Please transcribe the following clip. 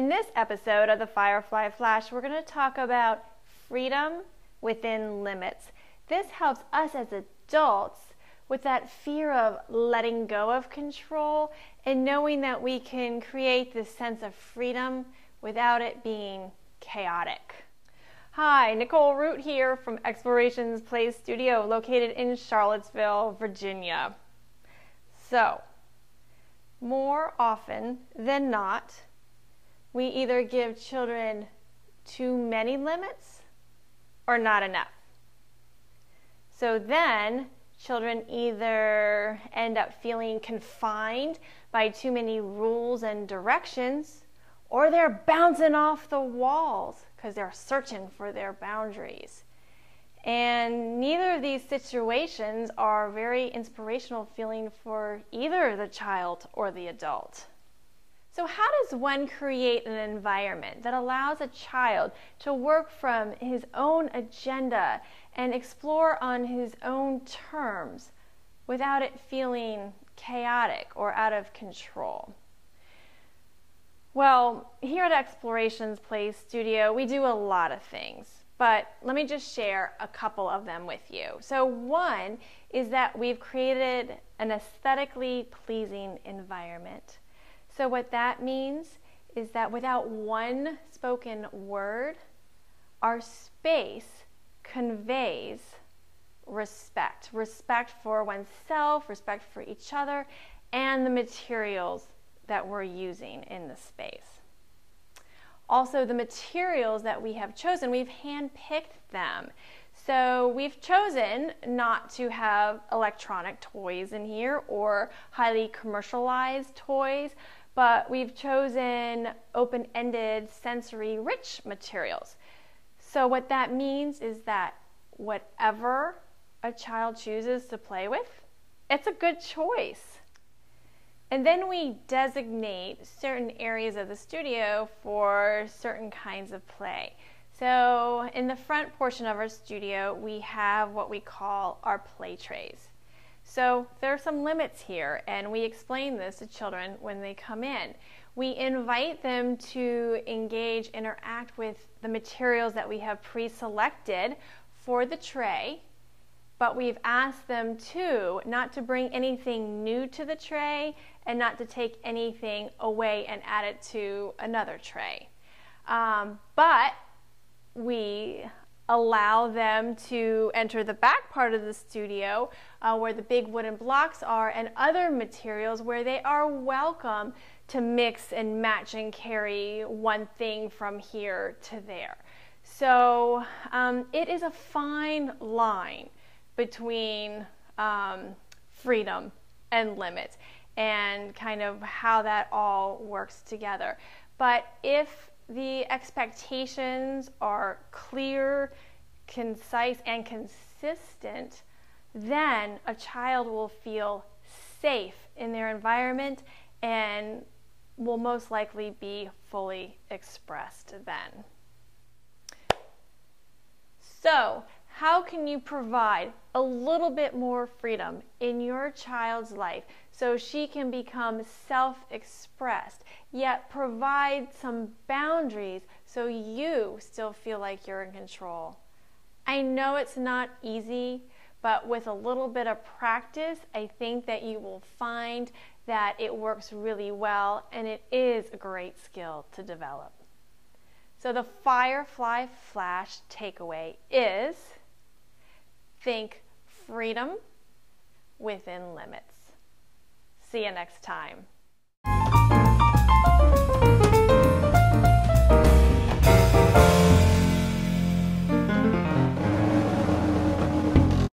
In this episode of the Firefly Flash, we're going to talk about freedom within limits. This helps us as adults with that fear of letting go of control and knowing that we can create this sense of freedom without it being chaotic. Hi, Nicole Root here from Explorations Play Studio located in Charlottesville, Virginia. So, more often than not, we either give children too many limits or not enough. So then, children either end up feeling confined by too many rules and directions, or they're bouncing off the walls because they're searching for their boundaries. And neither of these situations are very inspirational feeling for either the child or the adult. So how does one create an environment that allows a child to work from his own agenda and explore on his own terms without it feeling chaotic or out of control? Well, here at Explorations Play Studio, we do a lot of things, but let me just share a couple of them with you. So one is that we've created an aesthetically pleasing environment. So what that means is that without one spoken word, our space conveys respect. Respect for oneself, respect for each other, and the materials that we're using in the space. Also, the materials that we have chosen, we've handpicked them. So we've chosen not to have electronic toys in here or highly commercialized toys, but we've chosen open-ended, sensory-rich materials. So what that means is that whatever a child chooses to play with, it's a good choice. And then we designate certain areas of the studio for certain kinds of play. So in the front portion of our studio, we have what we call our play trays. So there are some limits here, and we explain this to children when they come in. We invite them to engage, interact with the materials that we have pre-selected for the tray, but we've asked them too not to bring anything new to the tray and not to take anything away and add it to another tray. But we allow them to enter the back part of the studio where the big wooden blocks are and other materials where they are welcome to mix and match and carry one thing from here to there. So it is a fine line between freedom and limits and kind of how that all works together. But if the expectations are clear, concise, and consistent, then a child will feel safe in their environment and will most likely be fully expressed then. So, how can you provide a little bit more freedom in your child's life so she can become self-expressed, yet provide some boundaries so you still feel like you're in control? I know it's not easy, but with a little bit of practice, I think that you will find that it works really well, and it is a great skill to develop. So the Firefly Flash takeaway is: think freedom within limits. See you next time.